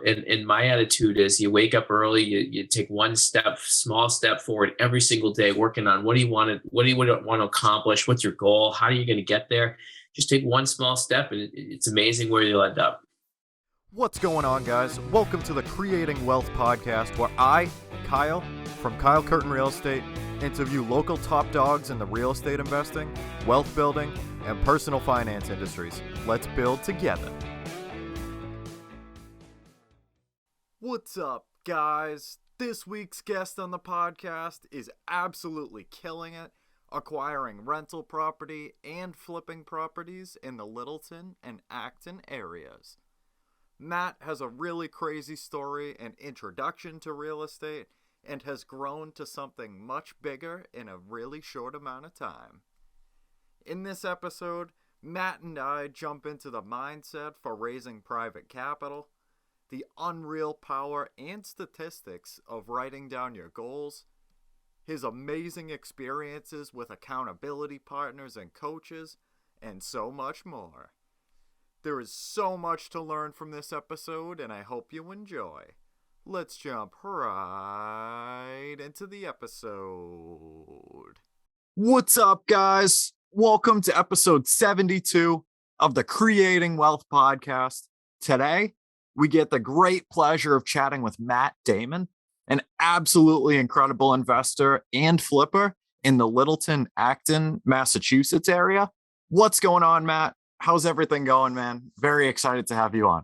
And my attitude is you wake up early, you take one small step forward every single day, working on what do you want to accomplish? What's your goal? How are you going to get there? Just take one small step and it's amazing where you'll end up. What's going on, guys? Welcome to the Creating Wealth Podcast, where I, Kyle, from Kyle Curtin Real Estate, interview local top dogs in the real estate investing, wealth building, and personal finance industries. Let's build together. What's up, guys? This week's guest on the podcast is absolutely killing it, acquiring rental property and flipping properties in the Littleton and Acton areas. Matt has a really crazy story and introduction to real estate and has grown to something much bigger in a really short amount of time. In this episode, Matt and I jump into the mindset for raising private capital, the unreal power and statistics of writing down your goals, his amazing experiences with accountability partners and coaches, and so much more. There is so much to learn from this episode, and I hope you enjoy. Let's jump right into the episode. What's up, guys? Welcome to episode 72 of the Creating Wealth Podcast. Today, we get the great pleasure of chatting with Matt Damon, an absolutely incredible investor and flipper in the Littleton, Acton, Massachusetts area. What's going on, Matt? How's everything going, man? Very excited to have you on.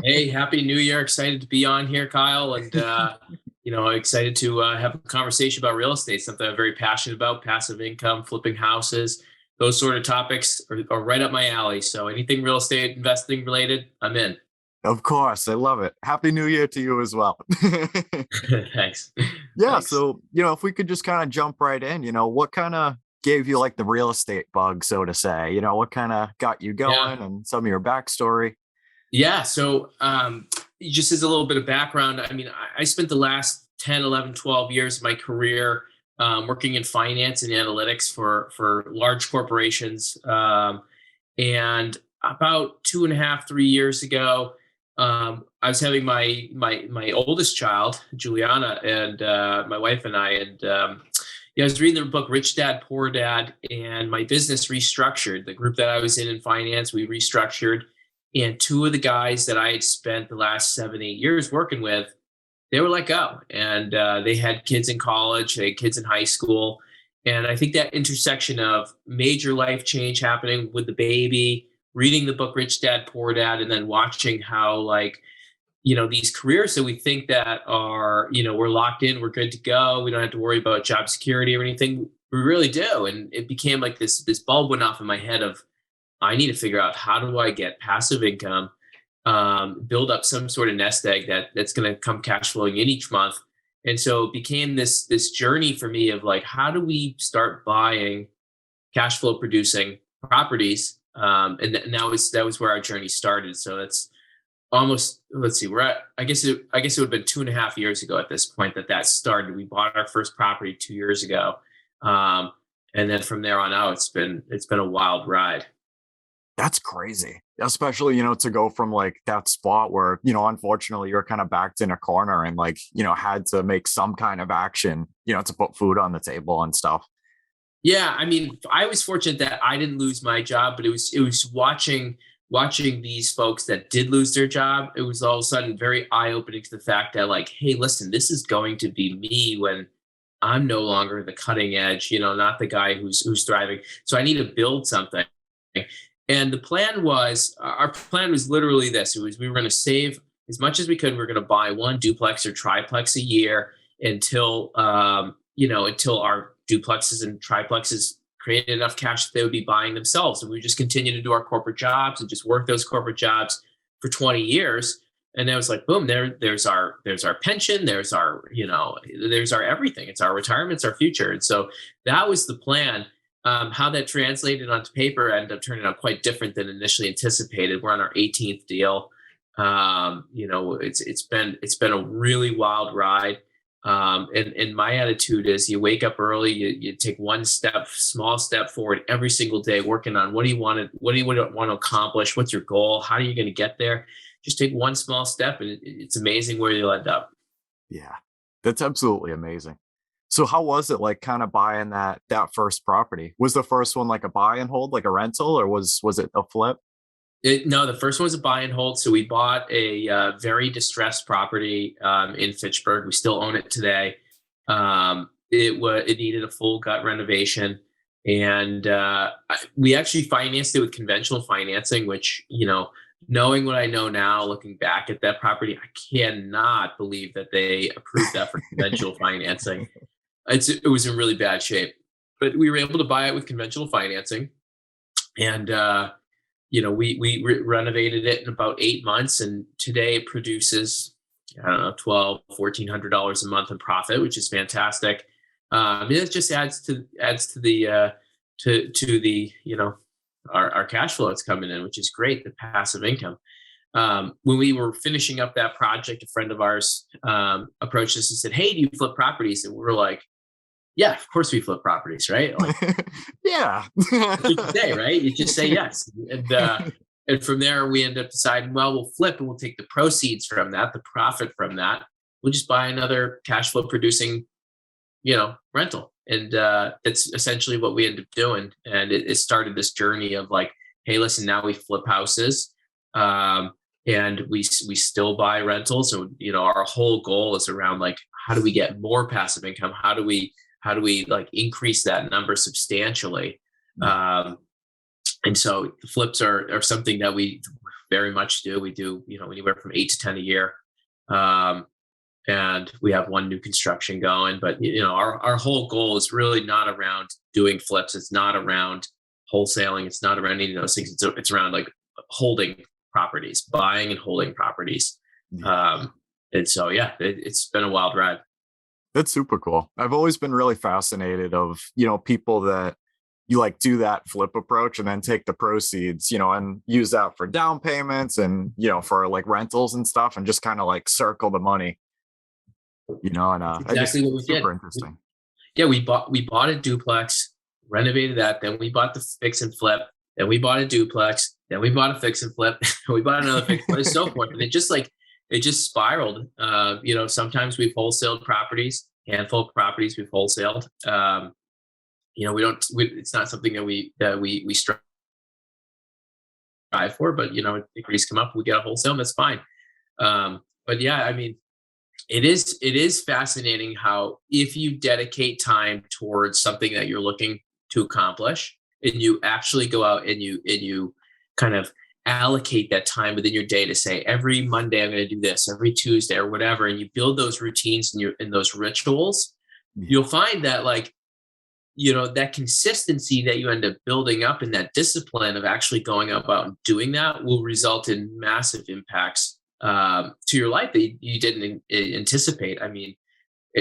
Hey, happy New Year. Excited to be on here, Kyle. And, excited to have a conversation about real estate, something I'm very passionate about, passive income, flipping houses. Those sort of topics are right up my alley. So anything real estate investing related, I'm in. Of course. I love it. Happy New Year to you as well. Thanks. Yeah. Thanks. So, if we could just kind of jump right in, what kind of gave you like the real estate bug, so to say, what kind of got you going and some of your backstory? Yeah. So just as a little bit of background, I spent the last 10, 11, 12 years of my career working in finance and analytics for large corporations. And about 2.5, 3 years ago, I was having my oldest child, Juliana, and my wife and I, and I was reading the book Rich Dad, Poor Dad, and my business restructured. The group that I was in finance, we restructured, and two of the guys that I had spent the last 7, 8 years working with, they were let go, and they had kids in college, they had kids in high school, and I think that intersection of major life change happening with the baby, reading the book Rich Dad, Poor Dad, and then watching how these careers that we think that are, we're locked in, we're good to go, we don't have to worry about job security or anything. We really do. And it became like this bulb went off in my head of, I need to figure out how do I get passive income, build up some sort of nest egg that's going to come cash flowing in each month. And so it became this journey for me of like, how do we start buying cash flow producing properties? And that was where our journey started. So that's almost, let's see, I guess it would have been 2.5 years ago at this point that started. We bought our first property 2 years ago. And then from there on out, it's been a wild ride. That's crazy. Especially, to go from like that spot where, unfortunately you're kind of backed in a corner and had to make some kind of action, to put food on the table and stuff. Yeah. I was fortunate that I didn't lose my job, but it was watching these folks that did lose their job. It was all of a sudden very eye-opening to the fact that like, hey, listen, this is going to be me when I'm no longer the cutting edge, not the guy who's thriving. So I need to build something. And our plan was literally this. It was, we were going to save as much as we could. We were going to buy one duplex or triplex a year until our duplexes and triplexes created enough cash that they would be buying themselves. And we would just continue to do our corporate jobs and just work those corporate jobs for 20 years. And it was like, boom, there's our pension, there's our everything. It's our retirement, it's our future. And so that was the plan. How that translated onto paper ended up turning out quite different than initially anticipated. We're on our 18th deal. It's been a really wild ride. And my attitude is you wake up early, you take one small step forward every single day, working on what do you want to accomplish? What's your goal? How are you going to get there? just take one small step, and it's amazing where you'll end up. Yeah, that's absolutely amazing. So how was it like kind of buying that first property? Was the first one like a buy and hold, like a rental, or was it a flip? No, the first one was a buy and hold. So we bought a very distressed property in Fitchburg. We still own it today. It needed a full gut renovation, and we actually financed it with conventional financing, which, knowing what I know now, looking back at that property, I cannot believe that they approved that for conventional financing. It was in really bad shape, but we were able to buy it with conventional financing, and we renovated it in about 8 months, and today it produces, I don't know, $1,200-$1,400 a month in profit, which is fantastic. It just adds to the our cash flow that's coming in, which is great, the passive income. When we were finishing up that project, a friend of ours approached us and said, "Hey, do you flip properties?" And we were like, "Yeah, of course we flip properties, right?" Like, yeah. you say, right? You just say yes. And from there, we end up deciding, well, we'll flip and we'll take the proceeds from that, the profit from that. We'll just buy another cash flow producing, rental. And that's essentially what we ended up doing. And it started this journey of like, hey, listen, now we flip houses. And we still buy rentals. So, our whole goal is around like, how do we get more passive income? How do we like increase that number substantially? And so the flips are something that we very much do. We do, anywhere from 8 to 10 a year. And we have one new construction going, but our whole goal is really not around doing flips. It's not around wholesaling. It's not around any of those things. It's around like holding properties, buying and holding properties. And so, it's been a wild ride. That's super cool. I've always been really fascinated of, people that you like do that flip approach and then take the proceeds, and use that for down payments and, for like rentals and stuff, and just kind of like circle the money, and exactly what we did. Super interesting. We bought a duplex, renovated that. Then we bought the fix and flip. Then we bought a duplex. Then we bought a fix and flip. We bought another fix and flip, and so forth. And it just spiraled. Sometimes we've wholesaled properties, handful of properties we've wholesaled. It's not something that we strive for, but if degrees come up, we get a wholesale, and that's fine. But yeah, I mean, it is fascinating how if you dedicate time towards something that you're looking to accomplish, and you actually go out and you kind of allocate that time within your day to say, every Monday I'm going to do this, every Tuesday or whatever, and you build those routines and those rituals, you'll find that like, that consistency that you end up building up and that discipline of actually going about and doing that will result in massive impacts to your life that you didn't anticipate. I mean,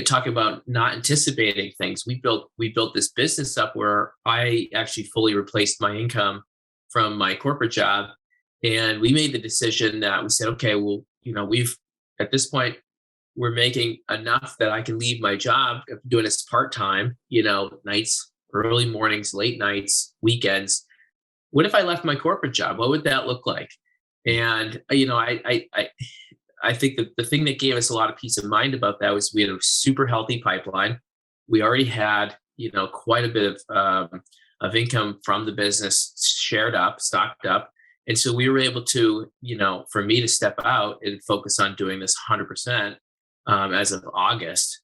talking about not anticipating things, we built this business up where I actually fully replaced my income from my corporate job. And we made the decision that we said, okay, well, at this point, we're making enough that I can leave my job. I'm doing this part-time, nights, early mornings, late nights, weekends. What if I left my corporate job? What would that look like? And, I think that the thing that gave us a lot of peace of mind about that was we had a super healthy pipeline. We already had, quite a bit of income from the business stocked up. And so we were able to, for me to step out and focus on doing this 100% as of August.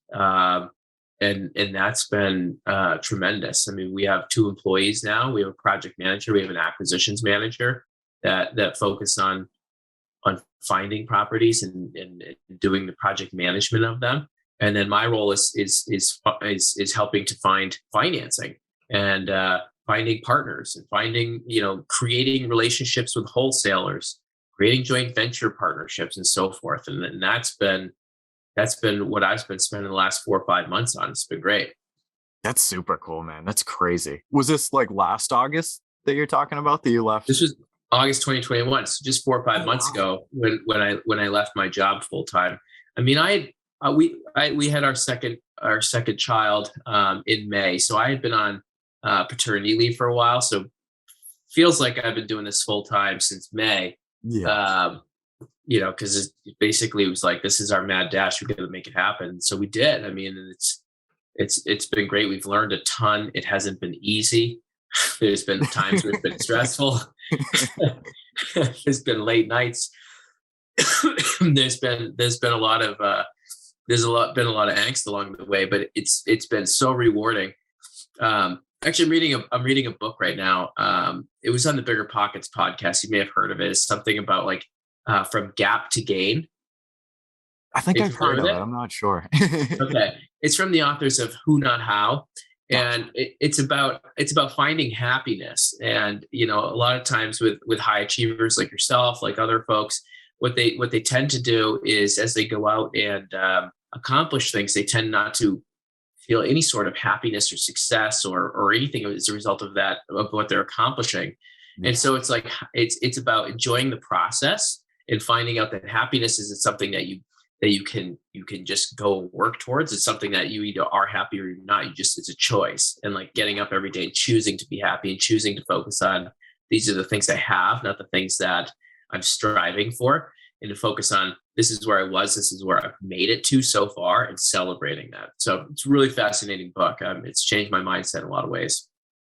And that's been tremendous. I mean, we have 2 employees now. We have a project manager. We have an acquisitions manager that focus on finding properties and doing the project management of them. And then my role is helping to find financing and finding partners and finding, creating relationships with wholesalers, creating joint venture partnerships and so forth. And that's been what I've been spending the last 4 or 5 months on. It's been great. That's super cool, man. That's crazy. Was this like last August that you're talking about that you left? This was August 2021, so just 4 or 5 months ago when I left my job full time. I mean, we had our second child in May, so I had been on paternity leave for a while. So feels like I've been doing this full time since May. Yeah. because basically it was like, this is our mad dash. We got to make it happen. So we did. I mean, and it's been great. We've learned a ton. It hasn't been easy. There's been times where it's been stressful. There's been late nights. there's been a lot of been a lot of angst along the way, but it's been so rewarding. Actually, I'm reading a book right now. It was on the Biggerpockets podcast. You may have heard of it. It's something about like from gap to gain. I think I've heard of it. I'm not sure. Okay, it's from the authors of Who Not How, and it's about finding happiness. And a lot of times with high achievers like yourself, like other folks, what they tend to do is, as they go out and accomplish things, they tend not to feel any sort of happiness or success or anything as a result of that, of what they're accomplishing. Yeah. And so it's like it's about enjoying the process and finding out that happiness isn't something that you can just go work towards. It's something that you either are happy or you're not. It's a choice. And like getting up every day and choosing to be happy and choosing to focus on, these are the things I have, not the things that I'm striving for, and to focus on, this is where I was, this is where I've made it to so far, and celebrating that. So it's a really fascinating book. It's changed my mindset in a lot of ways.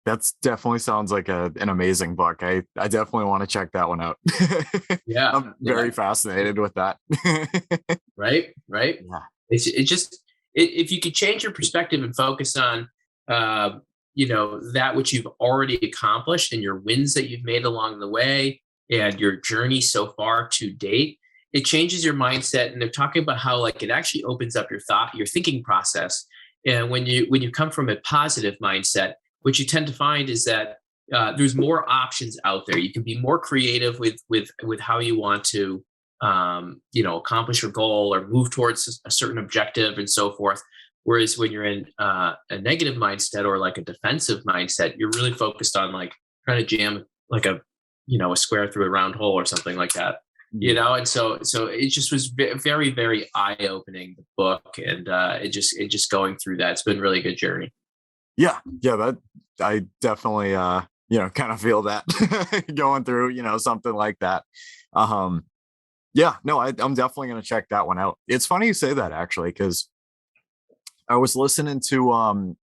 That's definitely sounds like an amazing book. I definitely want to check that one out. Yeah. I'm very fascinated with that. Right. Yeah. If you could change your perspective and focus on, that which you've already accomplished and your wins that you've made along the way and your journey so far to date, it changes your mindset. And they're talking about how like it actually opens up your thinking process. And when you come from a positive mindset, what you tend to find is that there's more options out there. You can be more creative with how you want to, accomplish your goal or move towards a certain objective and so forth. Whereas when you're in a negative mindset or like a defensive mindset, you're really focused on like trying to jam like a square through a round hole or something like that. And so it just was very, very eye-opening, the book, and it just going through that. It's been a really good journey. Yeah, that I definitely kind of feel that going through something like that. I'm definitely going to check that one out. It's funny you say that, actually, because I was listening to a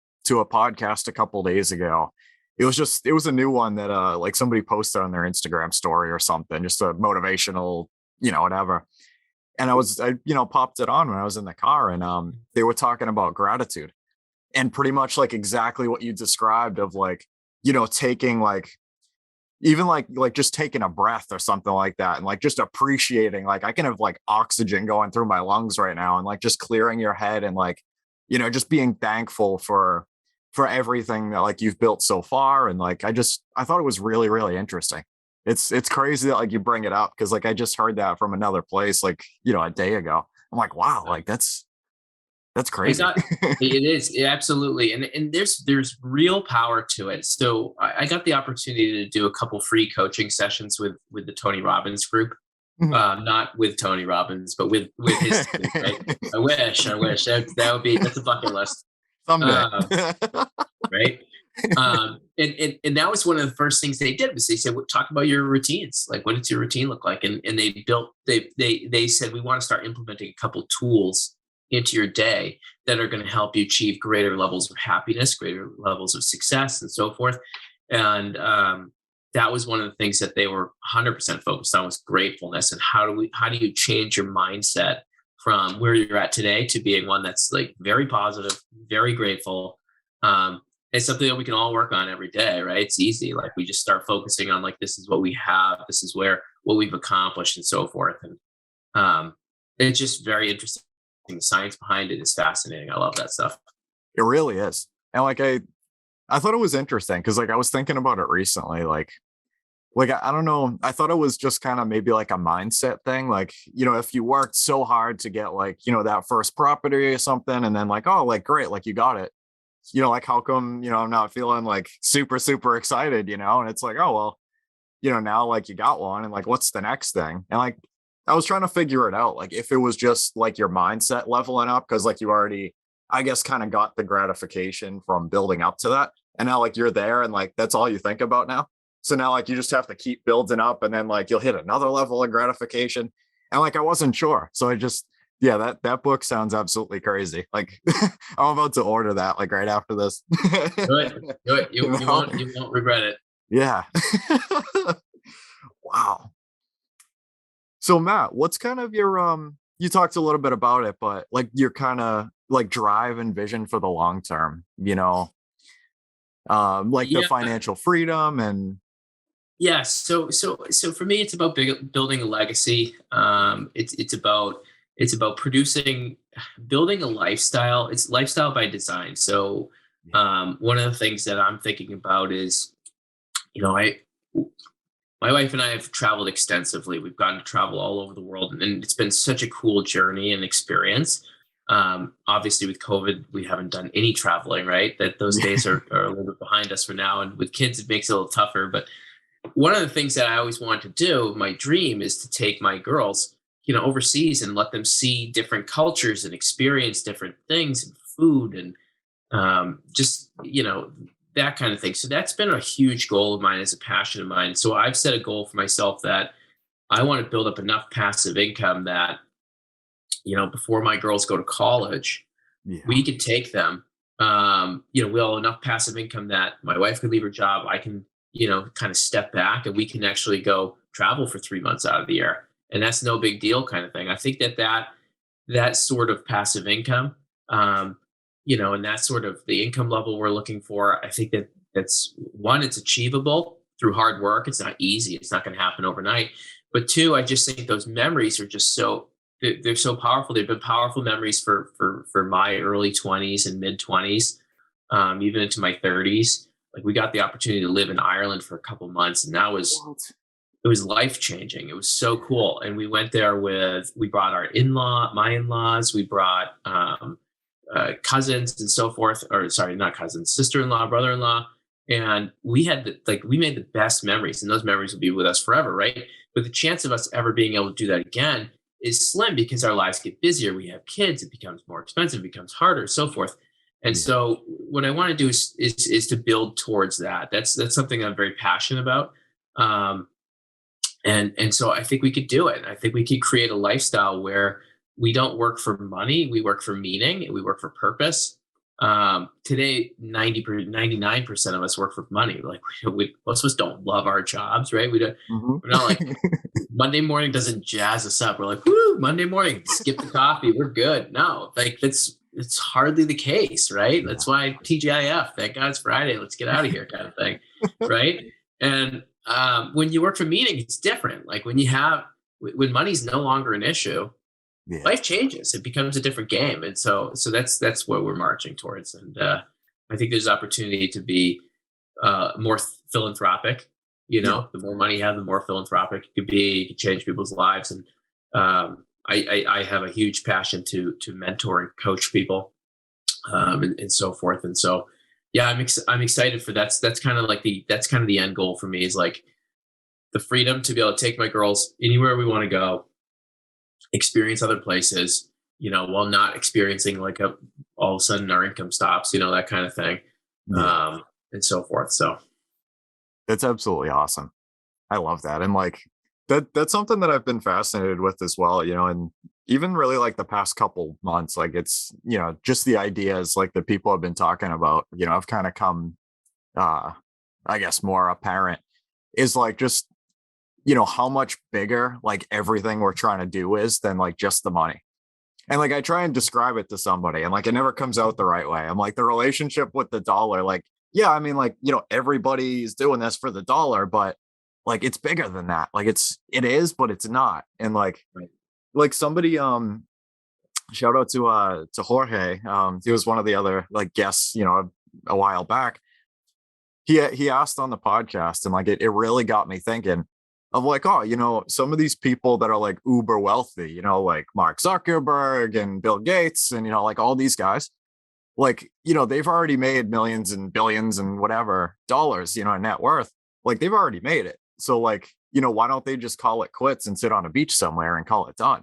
podcast a couple days ago. It was a new one that like somebody posted on their Instagram story or something, just a motivational, whatever. And I popped it on when I was in the car, and they were talking about gratitude, and pretty much like exactly what you described of like, taking like, even like just taking a breath or something like that, and like just appreciating, like I can have like oxygen going through my lungs right now, and like just clearing your head, and like, just being thankful for everything that like you've built so far. And like I thought it was really, really interesting. It's crazy that like you bring it up, because like I just heard that from another place like a day ago. I'm like, wow, like that's crazy. It is, absolutely. And there's real power to it. So I got the opportunity to do a couple free coaching sessions with the Tony Robbins group. Mm-hmm. Not with Tony Robbins, but with his team, right? I wish that's a bucket list. Someday. Right. And that was one of the first things they did, was they said, talk about your routines. Like, what does your routine look like? And they said, we want to start implementing a couple tools into your day that are going to help you achieve greater levels of happiness, greater levels of success, and so forth. And that was one of the things that they were 100% focused on, was gratefulness. And how do you change your mindset from where you're at today to being one that's like very positive, very grateful. It's something that we can all work on every day, right? It's easy. Like, we just start focusing on like, this is what we have, this is what we've accomplished, and so forth. And it's just very interesting. The science behind it is fascinating. I love that stuff. It really is. And like, I thought it was interesting, because like I was thinking about it recently, like I don't know, I thought it was just kind of maybe like a mindset thing. Like, if you worked so hard to get like, that first property or something, and then like, oh, like, great, like you got it, like, how come, I'm not feeling like super, super excited, and it's like, oh, well, now like you got one, and like, what's the next thing? And like, I was trying to figure it out, like if it was just like your mindset leveling up, because like you already, I guess, kind of got the gratification from building up to that, and now like you're there, and like that's all you think about now. So now like you just have to keep building up, and then like you'll hit another level of gratification, And like, I wasn't sure. So yeah, that book sounds absolutely crazy. Like I'm about to order that like right after this. Do it. You know? You won't regret it. Yeah. Wow. So Matt, what's kind of your you talked a little bit about it, but like your kind of like drive and vision for the long term, like the Yeah. financial freedom and Yeah. So for me, it's about building a legacy. It's about building a lifestyle. It's lifestyle by design. So one of the things that I'm thinking about is, I my wife and I have traveled extensively. We've gotten to travel all over the world, and it's been such a cool journey and experience. Obviously, with COVID, we haven't done any traveling, right? That those days are a little bit behind us for now. And with kids, it makes it a little tougher. But one of the things that I always wanted to do, my dream is to take my girls, overseas and let them see different cultures and experience different things and food and just, that kind of thing. So that's been a huge goal of mine, as a passion of mine. So I've set a goal for myself that I want to build up enough passive income that, before my girls go to college, we could take them, we'll have enough passive income that my wife could leave her job. I can, kind of step back and we can actually go travel for 3 months out of the year. And that's no big deal kind of thing. I think that sort of passive income, and that's sort of the income level we're looking for. I think that's one, it's achievable through hard work. It's not easy. It's not going to happen overnight. But two, I just think those memories are just they're so powerful. They've been powerful memories for my early 20s and mid 20s, even into my 30s. Like we got the opportunity to live in Ireland for a couple months, and it was life changing. It was so cool. And we went there we brought my in-laws, we brought cousins and so forth, or sorry, not cousins, sister-in-law, brother-in-law. And we made the best memories, and those memories will be with us forever. Right. But the chance of us ever being able to do that again is slim because our lives get busier. We have kids. It becomes more expensive, it becomes harder, so forth. And so what I want to do is to build towards that. That's something I'm very passionate about. And so I think we could do it. I think we could create a lifestyle where we don't work for money. We work for meaning, and we work for purpose. Today, 99% of us work for money. Like most of us don't love our jobs, right? We're not like Monday morning doesn't jazz us up. We're like, woo, Monday morning, skip the coffee. We're good. No, like it's hardly the case, right? That's why TGIF, thank God it's Friday. Let's get out of here kind of thing. Right. And when you work for meaning, it's different. Like when money's no longer an issue, life changes. It becomes a different game. And so that's what we're marching towards. And I think there's opportunity to be more philanthropic. The more money you have, the more philanthropic you could be. You could change people's lives. And I have a huge passion to mentor and coach people, and so forth. And so, yeah, I'm excited for that's kind of the end goal for me, is like the freedom to be able to take my girls anywhere we want to go, experience other places, while not experiencing like all of a sudden our income stops, that kind of thing, and so forth. So that's absolutely awesome. I love that. And like that's something that I've been fascinated with as well, and even really like the past couple months, like it's, just the ideas like that people have been talking about, I've kind of come, I guess more apparent is like just, how much bigger like everything we're trying to do is than like just the money. And like I try and describe it to somebody and like it never comes out the right way. I'm like, the relationship with the dollar, like, yeah, I mean, like, everybody's doing this for the dollar, but like it's bigger than that. Like it is, but it's not. And like somebody shout out to Jorge. He was one of the other like guests, a while back. He asked on the podcast, and like it really got me thinking of like, some of these people that are like uber wealthy, like Mark Zuckerberg and Bill Gates and, like all these guys, like, they've already made millions and billions and whatever dollars, net worth. Like they've already made it. So like, why don't they just call it quits and sit on a beach somewhere and call it done?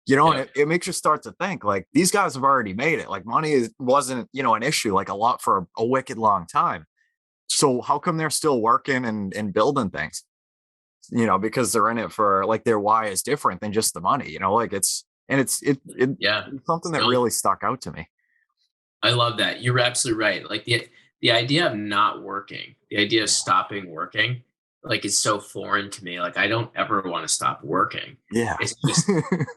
And it makes you start to think like these guys have already made it. Like money wasn't, an issue like a lot for a wicked long time. So how come they're still working and building things? because they're in it for like their why is different than just the money, like it's Yeah. something that So really stuck out to me. I love that. You're absolutely right. Like the idea of not working, the idea of Yeah. stopping working, like is so foreign to me. Like I don't ever want to stop working. Yeah. It's just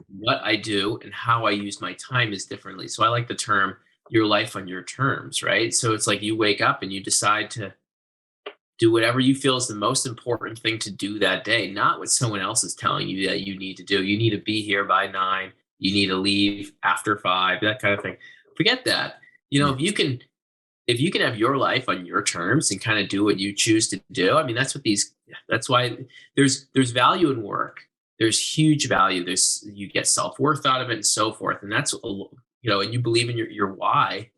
what I do and how I use my time is differently. So I like the term your life on your terms, right? So it's like you wake up and you decide to do whatever you feel is the most important thing to do that day, not what someone else is telling you that you need to do. You need to be here by 9, you need to leave after 5, that kind of thing. Forget that. Yeah. If you can have your life on your terms and kind of do what you choose to do, I mean, that's why there's value in work. There's huge value. You get self-worth out of it and so forth. And that's, and you believe in your why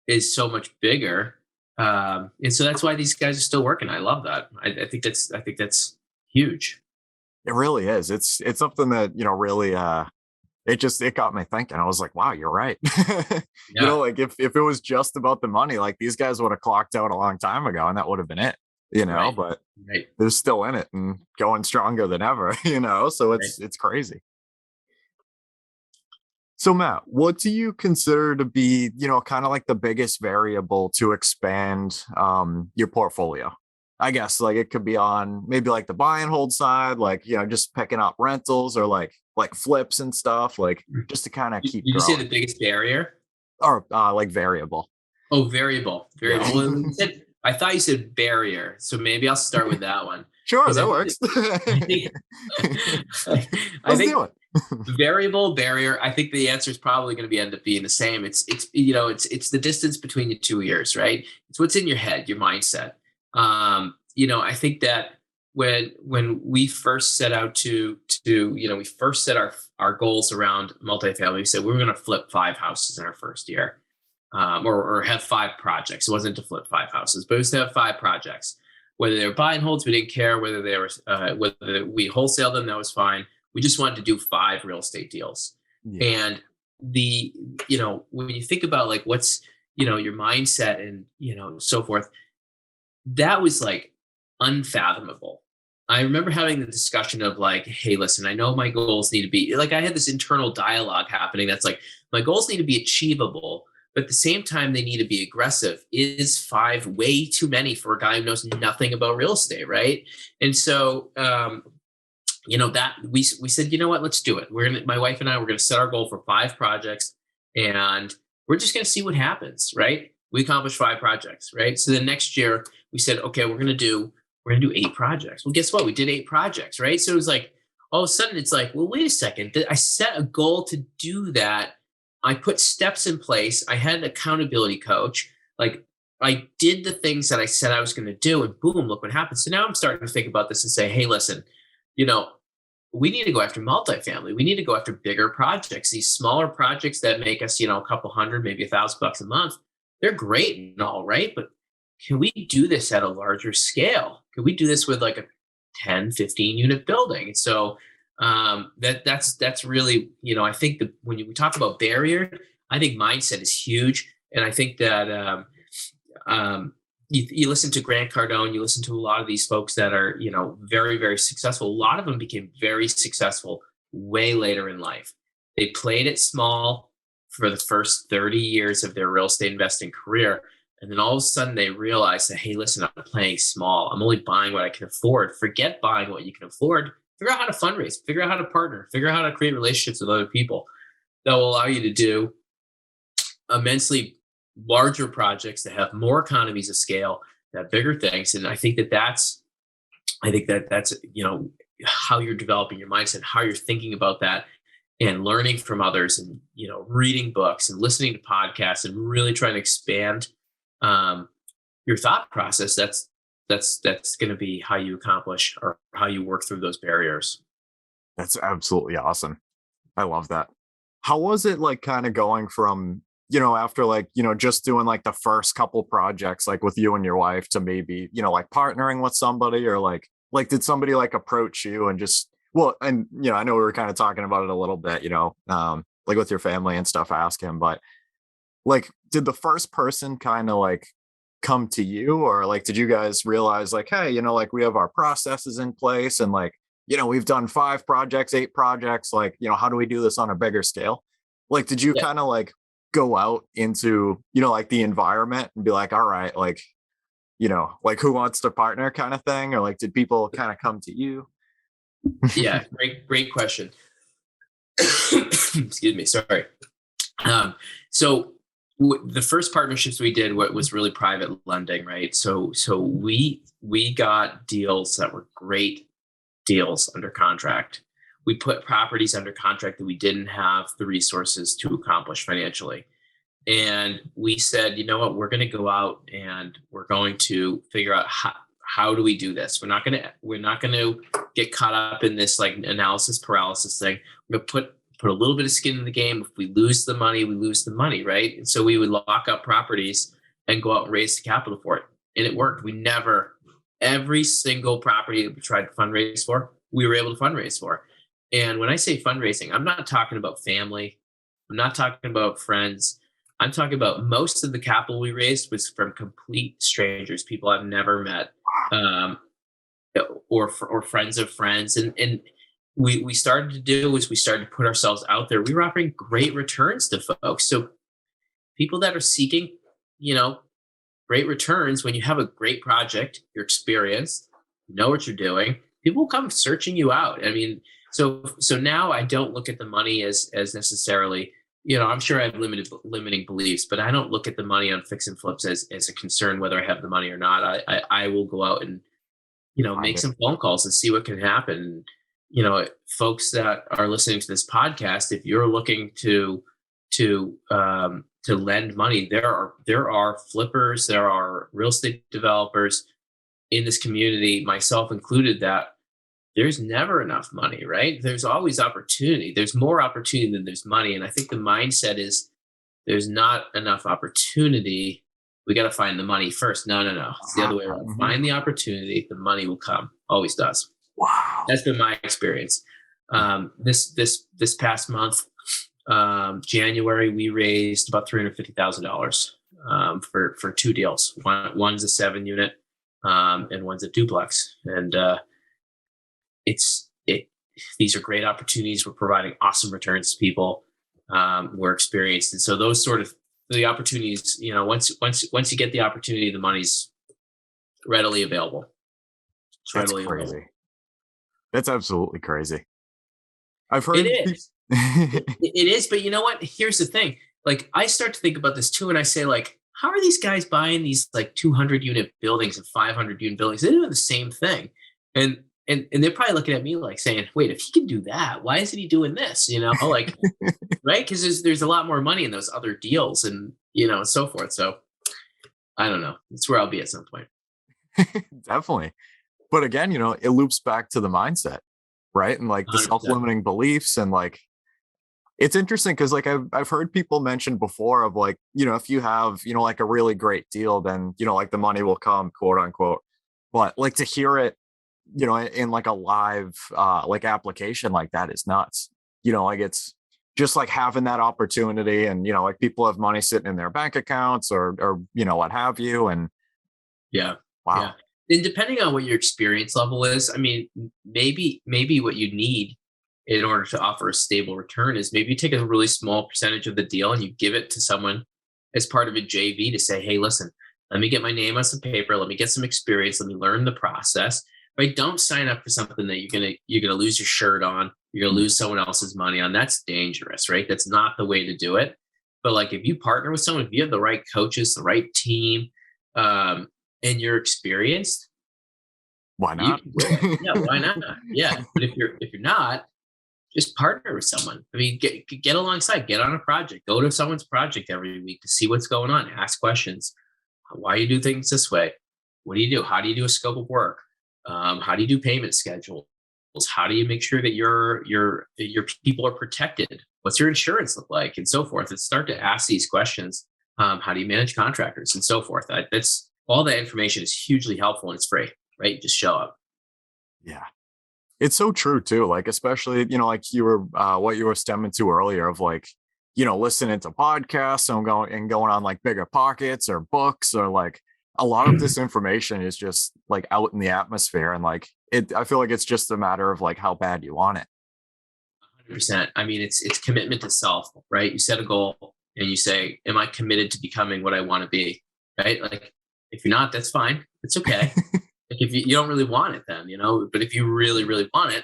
is so much bigger. And so that's why these guys are still working. I love that. I think that's huge. It really is. It's something that, really, it got me thinking. I was like, wow, you're right. Yeah. Like if it was just about the money, like these guys would have clocked out a long time ago and that would have been it, Right. but Right. they're still in it and going stronger than ever, so Right. it's crazy. So Matt, what do you consider to be, kind of like the biggest variable to expand your portfolio? I guess like it could be on maybe like the buy and hold side, like, just picking up rentals or like flips and stuff, like just to kind of keep Did you say growing the biggest barrier? or like variable. Oh, variable. Yeah. Variable. Well, I thought you said barrier. So maybe I'll start with that one. Sure, 'Cause that works. I think, I Let's think do it. variable barrier. I think the answer is probably going to end up being the same. It's the distance between the 2 ears, right? It's what's in your head, your mindset. I think that when we first set out we first set our goals around multifamily. We said we were going to flip 5 houses in our first year, or have 5 projects. It wasn't to flip 5 houses, but it was to have 5 projects. Whether they were buy and holds, we didn't care. Whether they were whether we wholesale them, that was fine. We just wanted to do 5 real estate deals. Yeah. And when you think about like what's your mindset and so forth, that was like unfathomable. I remember having the discussion of like, hey, listen, I know my goals need to be like, I had this internal dialogue happening that's like, my goals need to be achievable, but at the same time, they need to be aggressive. Is 5 way too many for a guy who knows nothing about real estate, right? And so, that we said, you know what, let's do it. My wife and I, we're gonna set our goal for 5 projects, and we're just gonna see what happens, right? We accomplished 5 projects, right? So the next year we said, okay, we're gonna do 8 projects. Well, guess what? We did 8 projects, right? So it was like all of a sudden it's like, well, wait a second. I set a goal to do that. I put steps in place. I had an accountability coach. Like I did the things that I said I was going to do, and boom, look what happened. So now I'm starting to think about this and say, hey, listen, we need to go after multifamily. We need to go after bigger projects. These smaller projects that make us, a couple hundred, maybe $1,000 a month. They're great and all, right? But can we do this at a larger scale? Can we do this with like a 10, 15 unit building? And so that's really, I think that when we talk about barrier, I think mindset is huge. And I think that you listen to Grant Cardone, you listen to a lot of these folks that are, very, very successful. A lot of them became very successful way later in life. They played it small for the first 30 years of their real estate investing career. And then all of a sudden they realize that, hey, listen, I'm playing small. I'm only buying what I can afford. Forget buying what you can afford. Figure out how to fundraise, figure out how to partner, figure out how to create relationships with other people that will allow you to do immensely larger projects that have more economies of scale, that have bigger things. And I think that's how you're developing your mindset, how you're thinking about that, and learning from others, and reading books and listening to podcasts, and really trying to expand your thought process. That's going to be how you accomplish or how you work through those barriers. That's absolutely awesome. I love that. How was it like kind of going from, after like, just doing like the first couple projects, like with you and your wife, to maybe, like partnering with somebody, or like did somebody like approach you and just, well, and, I know we were kind of talking about it a little bit, like with your family and stuff, ask him, but like, did the first person kind of like come to you, or like did you guys realize like, hey, like we have our processes in place, and like, we've done 5 projects, 8 projects, like, how do we do this on a bigger scale? Like, did you Yeah. kind of like go out into, like the environment and be like, all right, like, like who wants to partner kind of thing? Or like, did people kind of come to you? Yeah. Great question. Excuse me. Sorry. So the first partnerships we did, what was really private lending, right? So we got deals that were great deals under contract. We put properties under contract that we didn't have the resources to accomplish financially. And we said, you know what, we're going to go out and we're going to figure out how do we do this? We're not going to get caught up in this like analysis paralysis thing. We're going to put a little bit of skin in the game. If we lose the money, we lose the money, right? And so we would lock up properties and go out and raise the capital for it. And it worked. Every single property that we tried to fundraise for, we were able to fundraise for. And when I say fundraising, I'm not talking about family. I'm not talking about friends. I'm talking about most of the capital we raised was from complete strangers, people I've never met, or friends of friends. And we started to do is we started to put ourselves out there. We were offering great returns to folks. So people that are seeking, great returns, when you have a great project, you're experienced, you know what you're doing, people will come searching you out. I mean, so now I don't look at the money as necessarily, I'm sure I have limiting beliefs, but I don't look at the money on fix and flips as a concern, whether I have the money or not. I will go out and, make some phone calls and see what can happen. Folks that are listening to this podcast, if you're looking to lend money, there are flippers, there are real estate developers in this community, myself included, that there's never enough money, right? There's always opportunity. There's more opportunity than there's money. And I think the mindset is there's not enough opportunity. We got to find the money first. No. It's the other way around. Find the opportunity, the money will come. Always does. Wow. That's been my experience. This past month, January, we raised about $350,000 for 2 deals. One's a 7-unit, and one's a duplex. And these are great opportunities. We're providing awesome returns to people. We're experienced, and so those sort of the opportunities. Once you get the opportunity, the money's readily available. That's crazy. That's absolutely crazy. I've heard it is. It is, but you know what? Here's the thing. Like, I start to think about this too, and I say, like, how are these guys buying these like 200-unit buildings and 500-unit buildings? They're doing the same thing, and they're probably looking at me like saying, "Wait, if he can do that, why isn't he doing this?" Like, right? Because there's a lot more money in those other deals, and and so forth. So, I don't know. That's where I'll be at some point. Definitely. But again, it loops back to the mindset, right? And like the 100%. self-limiting beliefs, and like, it's interesting because like I've heard people mention before of like, if you have, like a really great deal, then, like the money will come, quote unquote. But like to hear it, in like a live like application like that is nuts. Like it's just like having that opportunity, and like people have money sitting in their bank accounts or what have you. And yeah. Wow. Yeah. And depending on what your experience level is, I mean, maybe what you need in order to offer a stable return is maybe you take a really small percentage of the deal and you give it to someone as part of a JV to say, hey, listen, let me get my name on some paper. Let me get some experience. Let me learn the process. Right? Don't sign up for something that you're gonna lose your shirt on. You're gonna lose someone else's money on. That's dangerous, right? That's not the way to do it. But like, if you partner with someone, if you have the right coaches, the right team, and you're experienced, why not? Yeah, why not? Yeah, but if you're not, just partner with someone. I mean, get alongside, get on a project, go to someone's project every week to see what's going on, ask questions. Why you do things this way? What do you do? How do you do a scope of work? How do you do payment schedules? How do you make sure that your people are protected? What's your insurance look like, and so forth? And start to ask these questions. How do you manage contractors, and so forth? That's all that information is hugely helpful, and it's free, right? Just show up. Yeah. It's so true too. Like, especially, like you were, what you were stemming to earlier of like, listening to podcasts and going on like Biggerpockets or books, or like, a lot of this information is just like out in the atmosphere, and like I feel like it's just a matter of like how bad you want it. 100%. I mean, it's commitment to self, right? You set a goal and you say, am I committed to becoming what I want to be? Right? Like, if you're not, that's fine. It's okay. Like, if you don't really want it, then, but if you really, really want it,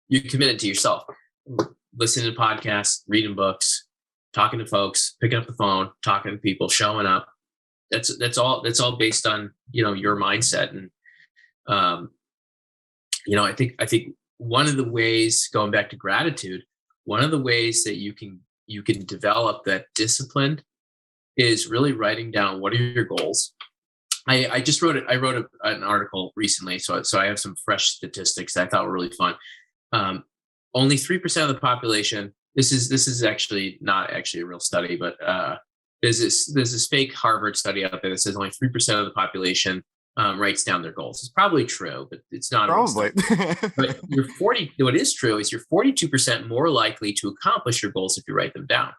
you're committed to yourself. Listening to podcasts, reading books, talking to folks, picking up the phone, talking to people, showing up. That's all based on, your mindset. And, I think one of the ways, going back to gratitude, one of the ways that you can develop that discipline is really writing down what are your goals. I just wrote it. I wrote an article recently, so I have some fresh statistics that I thought were really fun. Only 3% of the population. This is actually not actually a real study, but there's this fake Harvard study out there that says only 3% of the population writes down their goals. It's probably true, but it's not. Probably. But what is true is you're 42% more likely to accomplish your goals if you write them down.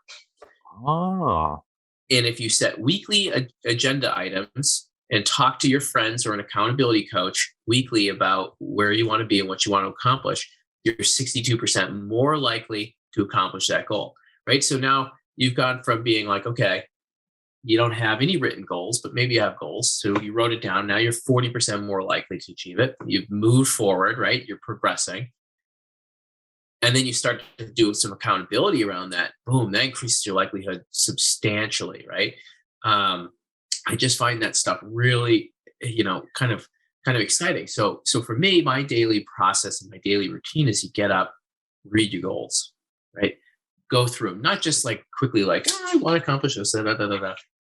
Oh. And if you set weekly agenda items and talk to your friends or an accountability coach weekly about where you want to be and what you want to accomplish, you're 62% more likely to accomplish that goal, right? So now you've gone from being like, okay, you don't have any written goals, but maybe you have goals. So you wrote it down. Now you're 40% more likely to achieve it. You've moved forward, right? You're progressing. And then you start to do some accountability around that. Boom, that increases your likelihood substantially, right? I just find that stuff really, kind of exciting. So for me, my daily process and my daily routine is you get up, read your goals, right? Go through them, not just like quickly, like, I want to accomplish this.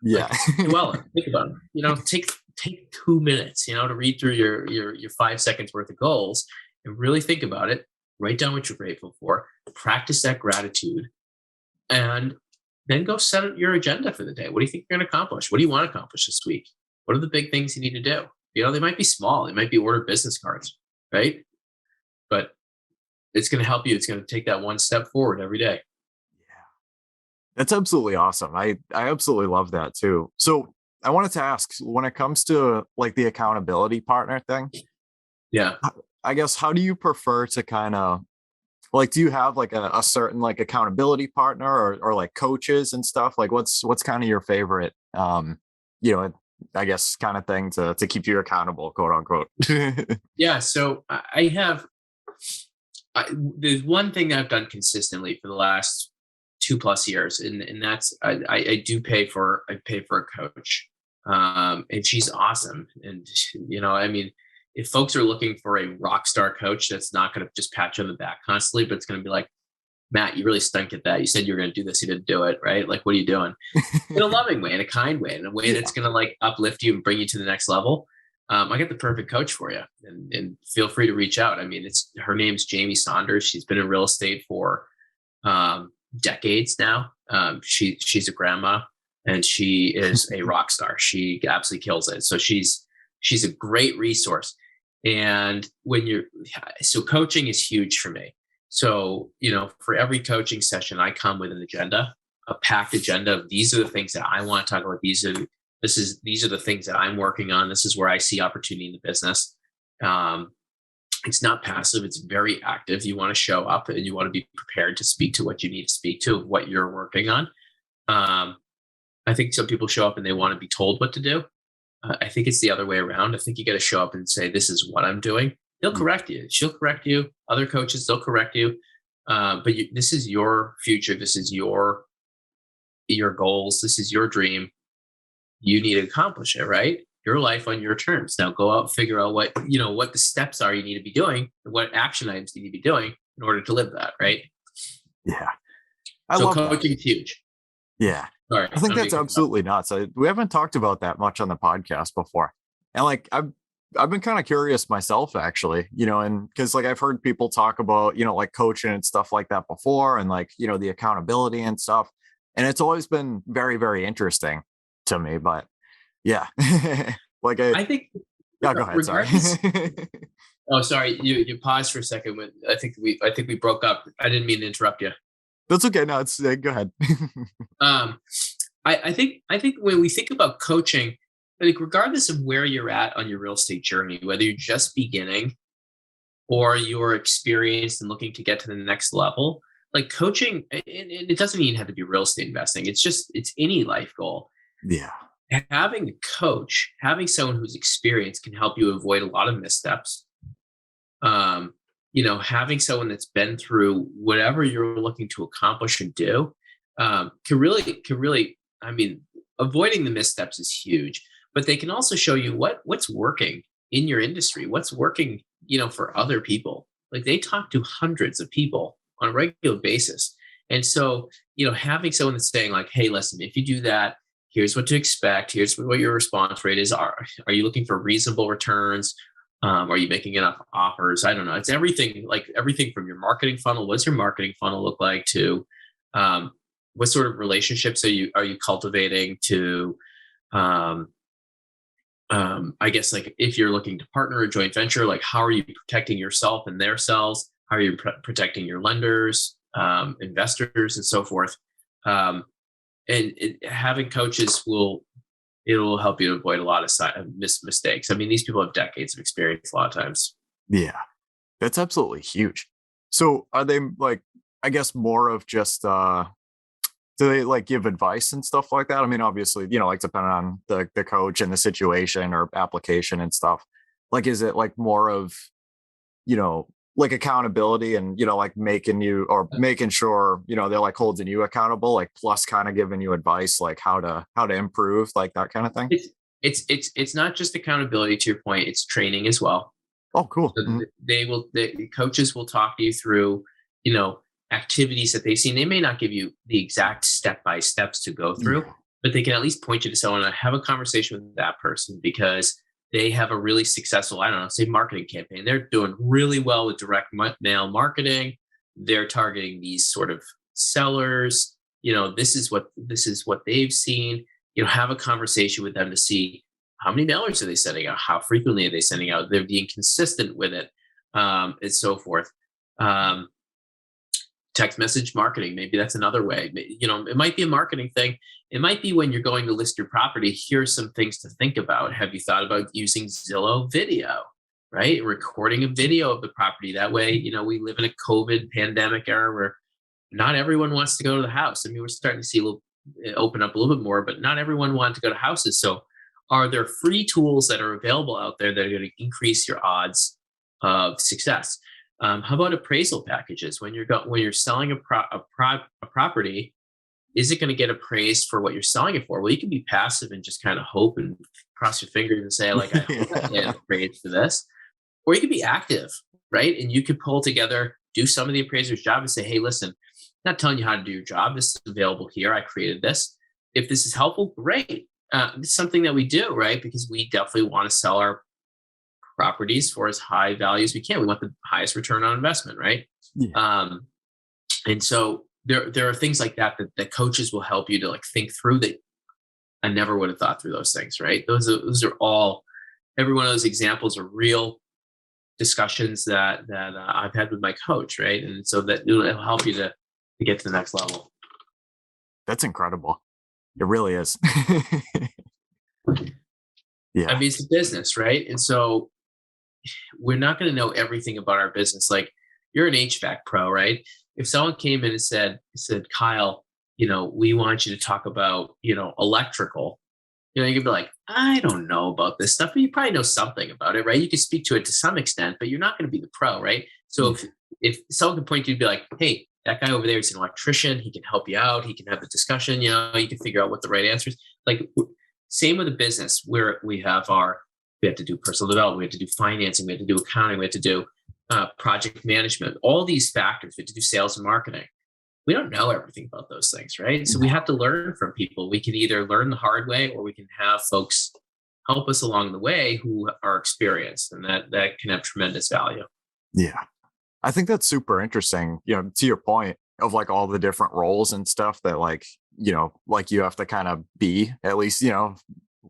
Yeah. Like, well, think about them. Take 2 minutes, to read through your 5 seconds worth of goals and really think about it. Write down what you're grateful for. Practice that gratitude, and then go set your agenda for the day. What do you think you're going to accomplish? What do you want to accomplish this week? What are the big things you need to do? They might be small. They might be order business cards, right? But it's going to help you. It's going to take that one step forward every day. Yeah, that's absolutely awesome. I absolutely love that too. So I wanted to ask, when it comes to like the accountability partner thing, yeah, I guess, how do you prefer to kind of like, do you have like a certain like accountability partner or like coaches and stuff? Like what's kind of your favorite, I guess kind of thing to keep you accountable, quote unquote? Yeah. So there's one thing I've done consistently for the last 2+ years, and that's I pay for a coach, and she's awesome. And if folks are looking for a rock star coach that's not going to just pat you on the back constantly, but it's going to be like, Matt, you really stunk at that. You said you were going to do this, you didn't do it, right? Like, what are you doing? In a loving way, in a kind way, in a way that's going to like uplift you and bring you to the next level. I got the perfect coach for you, and feel free to reach out. I mean, her name's Jamie Saunders. She's been in real estate for decades now. She's a grandma, and she is a rock star. She absolutely kills it. So she's a great resource. And so coaching is huge for me. So, for every coaching session, I come with an agenda, a packed agenda of these are the things that I want to talk about. These are the things that I'm working on. This is where I see opportunity in the business. It's not passive. It's very active. You want to show up and you want to be prepared to speak to what you need to speak to, what you're working on. I think some people show up and they want to be told what to do. I think it's the other way around. I think you got to show up and say, this is what I'm doing. They'll correct you. She'll correct you. Other coaches, they'll correct you. But this is your future. This is your goals. This is your dream. You need to accomplish it, right? Your life on your terms. Now go out and figure out what the steps are you need to be doing, and what action items you need to be doing in order to live that, right? Yeah. So coaching is huge. Yeah. Sorry, I think that's absolutely nuts. We haven't talked about that much on the podcast before. And like, I've been kind of curious myself, actually, and because like I've heard people talk about, like coaching and stuff like that before, and like, the accountability and stuff. And it's always been very, very interesting to me. But yeah, like I think. Yeah, go ahead. Sorry. Oh, sorry. You paused for a second. I think we broke up. I didn't mean to interrupt you. That's okay. No, it's go ahead. I think when we think about coaching, like regardless of where you're at on your real estate journey, whether you're just beginning or you're experienced and looking to get to the next level, like coaching, and it doesn't even have to be real estate investing. It's any life goal. Yeah. Having a coach, having someone who's experienced can help you avoid a lot of missteps. Having someone that's been through whatever you're looking to accomplish and do, can really, I mean, avoiding the missteps is huge, but they can also show you what's working in your industry, what's working, for other people. Like they talk to hundreds of people on a regular basis. And so, having someone that's saying like, hey, listen, if you do that, here's what to expect. Here's what your response rate is. Are you looking for reasonable returns? Are you making enough offers? I don't know. It's everything from your marketing funnel. What's your marketing funnel look like to, what sort of relationships are you cultivating to, I guess like if you're looking to partner a joint venture, like how are you protecting yourself and their selves? How are you protecting your lenders, investors, and so forth? Having coaches will help you to avoid a lot of mistakes. I mean, these people have decades of experience a lot of times. Yeah, that's absolutely huge. So are they like, I guess more of just, do they like give advice and stuff like that? I mean, obviously, like depending on the coach and the situation or application and stuff, like, is it like more of, like accountability and, like making sure, they're like holding you accountable, like plus kind of giving you advice, like how to improve, like that kind of thing? It's not just accountability, to your point, it's training as well. Oh, cool. So the coaches will talk to you through, activities that they've seen. They may not give you the exact step-by-steps to go through, but they can at least point you to someone and have a conversation with that person because they have a really successful, I don't know, say marketing campaign. They're doing really well with direct mail marketing. They're targeting these sort of sellers. This is what they've seen. Have a conversation with them to see how many mailers are they sending out? How frequently are they sending out? They're being consistent with it, and so forth. Text message marketing, maybe that's another way. It might be a marketing thing. It might be when you're going to list your property, here's some things to think about. Have you thought about using Zillow video, right? Recording a video of the property. That way, we live in a COVID pandemic era where not everyone wants to go to the house. I mean, we're starting to see open up a little bit more, but not everyone wants to go to houses. So are there free tools that are available out there that are going to increase your odds of success? How about appraisal packages? When you're selling a property, is it going to get appraised for what you're selling it for? Well, you can be passive and just kind of hope and cross your fingers and say, like, I hope I get appraised for this. Or you could be active, right? And you could pull together, do some of the appraiser's job and say, hey, listen, I'm not telling you how to do your job. This is available here. I created this. If this is helpful, great. It's something that we do, right? Because we definitely want to sell our properties for as high value as we can. We want the highest return on investment, right? Yeah. And so there are things like that coaches will help you to like think through that I never would have thought through those things, right? Those are all, every one of those examples are real discussions that I've had with my coach, right? And so that it'll help you to get to the next level. That's incredible. It really is. Yeah. I mean, it's a business, right? And so we're not going to know everything about our business. Like you're an HVAC pro, right? If someone came in and said, Kyle, we want you to talk about, electrical, you could be like, I don't know about this stuff, but you probably know something about it, right? You can speak to it to some extent, but you're not going to be the pro, right? So if someone could point to you and be like, hey, that guy over there is an electrician, he can help you out, he can have a discussion, you can figure out what the right answer is. Like same with a business where we have to do personal development, we have to do financing, we have to do accounting, we have to do project management, all these factors, we have to do sales and marketing. We don't know everything about those things, right? So we have to learn from people. We can either learn the hard way or we can have folks help us along the way who are experienced, and that can have tremendous value. Yeah. I think that's super interesting, to your point of like all the different roles and stuff that like you have to kind of be at least,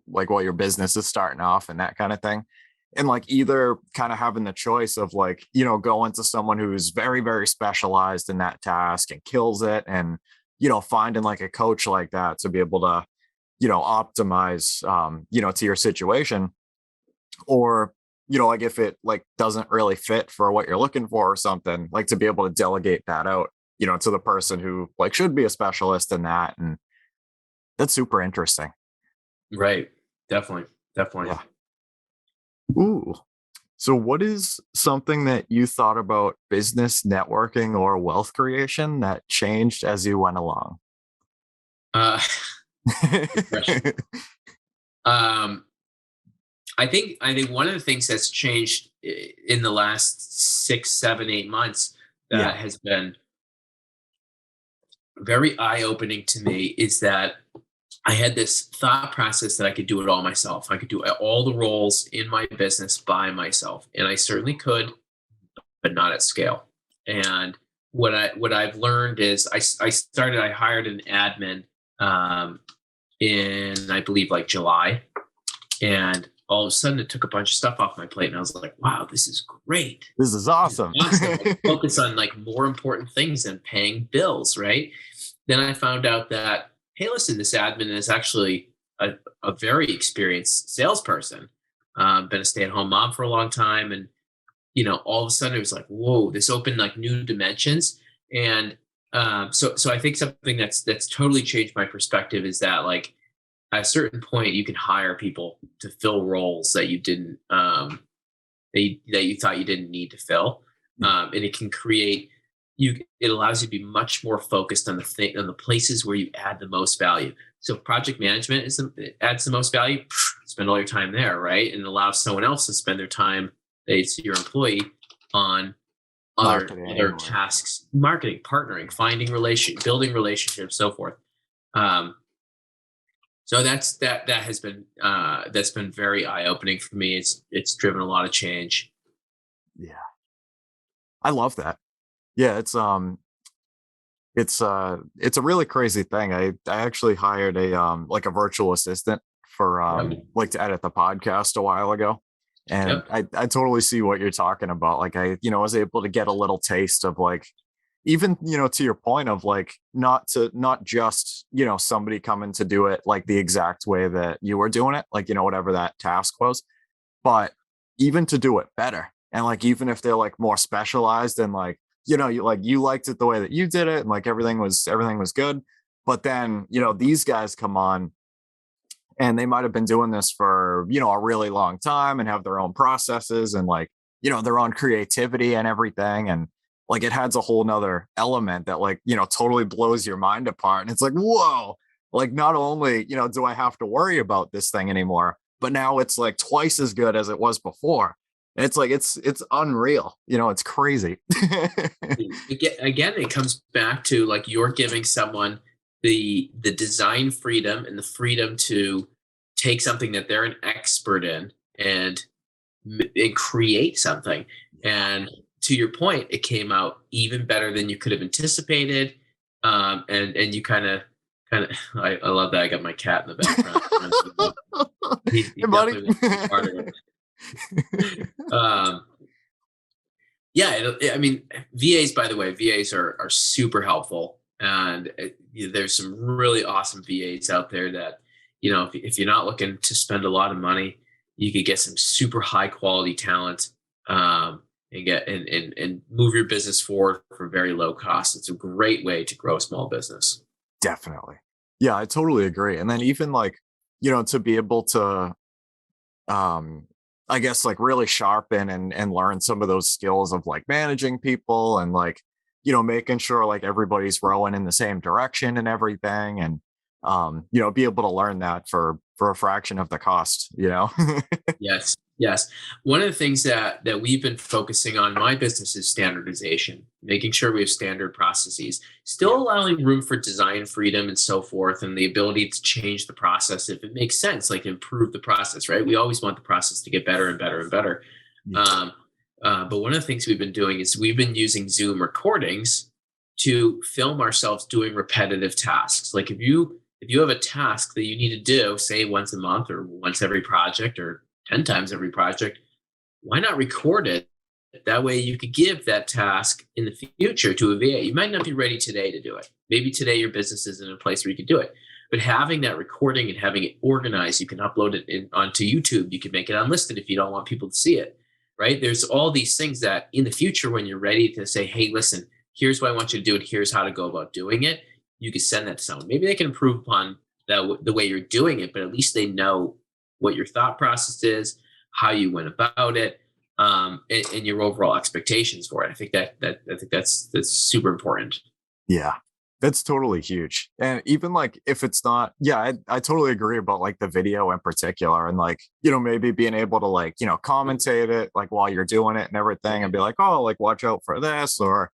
like while your business is starting off and that kind of thing. And like either kind of having the choice of like, going to someone who's very, very specialized in that task and kills it, and, finding like a coach like that to be able to, optimize, to your situation, or, like if it like doesn't really fit for what you're looking for or something, like to be able to delegate that out, to the person who like should be a specialist in that. And that's super interesting. Right. Definitely. Yeah. Ooh. So what is something that you thought about business networking or wealth creation that changed as you went along? Uh, Good question. Um, I think one of the things that's changed in the last 6, 7, 8 months that Yeah. has been very eye-opening to me is that I had this thought process that I could do it all myself. I could do all the roles in my business by myself, and I certainly could, but not at scale. And what I've learned is I hired an admin in, I believe, like July, and all of a sudden it took a bunch of stuff off my plate, and I was like, wow, this is great. This is awesome. Awesome. I focus on like more important things than paying bills, right? Then I found out that, hey, listen, this admin is actually a very experienced salesperson, been a stay-at-home mom for a long time. And, all of a sudden it was like, whoa, this opened like new dimensions. And so I think something that's totally changed my perspective is that, like, at a certain point you can hire people to fill roles that you didn't, that you thought you didn't need to fill. And it can create, it allows you to be much more focused on on the places where you add the most value. So project management it adds the most value. Spend all your time there, right? And allow someone else to spend their time, it's your employee, on other tasks, marketing, partnering, building relationships, so forth. So that has been very eye-opening for me. It's driven a lot of change. Yeah, I love that. Yeah, it's a really crazy thing. I actually hired like a virtual assistant for like to edit the podcast a while ago. And Yep. I totally see what you're talking about. Like I, was able to get a little taste of like, even, to your point of like, not just, somebody coming to do it like the exact way that you were doing it, like, whatever that task was, but even to do it better. And like, even if they're like more specialized and like, you liked it the way that you did it and like everything was good. But then, these guys come on and they might have been doing this for, a really long time and have their own processes and like, their own creativity and everything. And like, it adds a whole nother element that like, totally blows your mind apart. And it's like, whoa, like not only, do I have to worry about this thing anymore, but now it's like twice as good as it was before. And it's like, it's unreal. It's crazy. Again, it comes back to like you're giving someone the design freedom and the freedom to take something that they're an expert in and create something. And to your point, it came out even better than you could have anticipated. And you kind of, I love that. I got my cat in the background. He Hey, buddy. definitely was part of it. Yeah, I mean, VAs, by the way, VAs are super helpful. And there's some really awesome VAs out there that, if you're not looking to spend a lot of money, you could get some super high quality talent, and get and move your business forward for very low cost. It's a great way to grow a small business. Definitely. Yeah, I totally agree. And then even like, to be able to, I guess like really sharpen and learn some of those skills of like managing people and like, making sure like everybody's rowing in the same direction and everything. And, be able to learn that for a fraction of the cost, Yes. Yes. One of the things that we've been focusing on in my business is standardization, making sure we have standard processes, still allowing room for design freedom and so forth, and the ability to change the process if it makes sense, like improve the process, right? We always want the process to get better and better and better. Yeah. But one of the things we've been doing is we've been using Zoom recordings to film ourselves doing repetitive tasks. Like if you have a task that you need to do, say once a month or once every project or 10 times every project, why not record it That way you could give that task in the future to a VA. You might not be ready today to do it. Maybe today your business isn't in a place where you can do it. But having that recording and having it organized, you can upload it onto YouTube. You can make it unlisted if you don't want people to see it, right? There's all these things that in the future, when you're ready to say, hey, listen, here's what I want you to do, and here's how to go about doing it, you can send that to someone. Maybe they can improve upon the way you're doing it, but at least they know what your thought process is, how you went about it, and your overall expectations for it. I think that's super important. Yeah, that's totally huge. And even like if it's not, I totally agree about like the video in particular, and like, maybe being able to like, commentate it like while you're doing it and everything, and be like, oh, like watch out for this, or,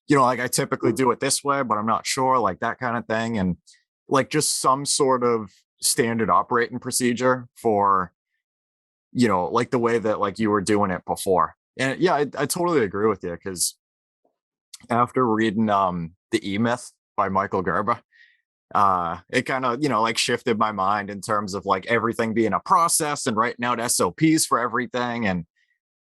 like I typically do it this way, but I'm not sure, like that kind of thing. And like just some sort of standard operating procedure for, like the way that like you were doing it before. And yeah, I totally agree with you, because after reading The E-Myth by Michael Gerber, it kind of, like shifted my mind in terms of like everything being a process and writing out SOPs for everything. And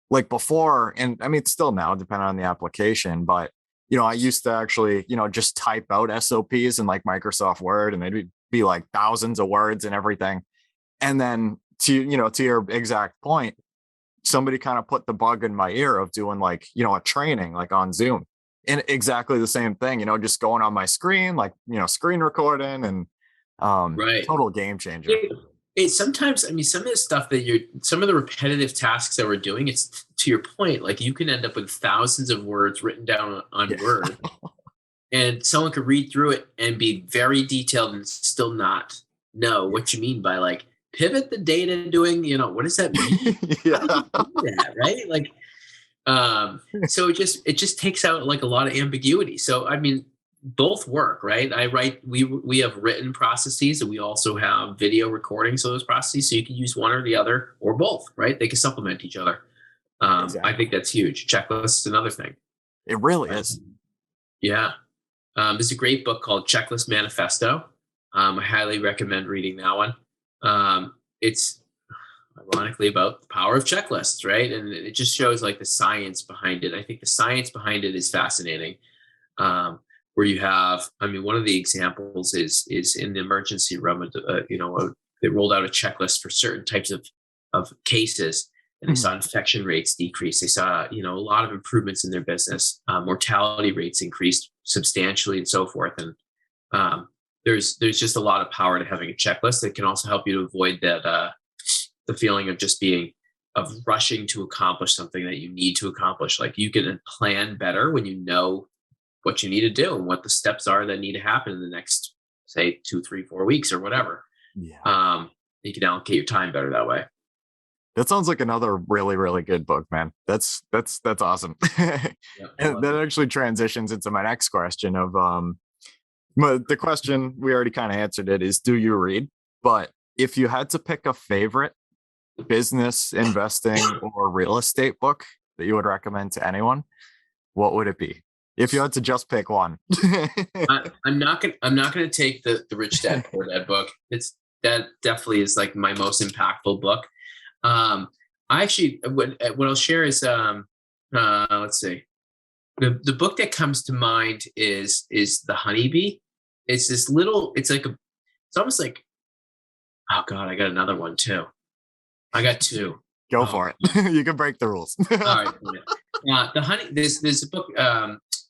like before, and I mean, still now, depending on the application, but I used to actually, just type out SOPs in like Microsoft Word, and they'd be like thousands of words and everything. And then to your exact point, somebody kind of put the bug in my ear of doing like, a training like on Zoom, and exactly the same thing, just going on my screen, like, screen recording, and Right. total game changer. It sometimes, I mean, some of the stuff some of the repetitive tasks that we're doing, it's to your point, like you can end up with thousands of words written down on Word, and someone could read through it and be very detailed and still not know what you mean by like pivot the data doing, what does that mean? Yeah. How do you do that, right? Like, so it just takes out like a lot of ambiguity. So, I mean, both work, right? We have written processes, and we also have video recordings of those processes. So you can use one or the other or both, right? They can supplement each other. Exactly. I think that's huge. Checklist is another thing. It really is. Yeah. There's a great book called Checklist Manifesto. I highly recommend reading that one. It's ironically about the power of checklists, right? And it just shows like the science behind it. I think the science behind it is fascinating. Where you have, I mean, one of the examples is in the emergency room. They rolled out a checklist for certain types of cases, and they saw infection rates decrease. They saw, a lot of improvements in their business. Mortality rates increased substantially, and so forth. And there's just a lot of power to having a checklist that can also help you to avoid that the feeling of rushing to accomplish something that you need to accomplish. Like you can plan better when you know what you need to do and what the steps are that need to happen in the next, say, 2, 3, 4 weeks or whatever. Yeah. You can allocate your time better that way. That sounds like another really, really good book, man. That's awesome. And that actually transitions into my next question of the question, we already kind of answered it, is do you read? But if you had to pick a favorite business, investing, or real estate book that you would recommend to anyone, what would it be? If you had to just pick one. I'm not gonna take the Rich Dad Poor Dad book. That definitely is like my most impactful book. I actually, what I'll share is let's see, the book that comes to mind is The Honeybee. It's this little, it's almost like, oh God, I got another one too. I got two. Go for it. You can break the rules. All right. There's a book.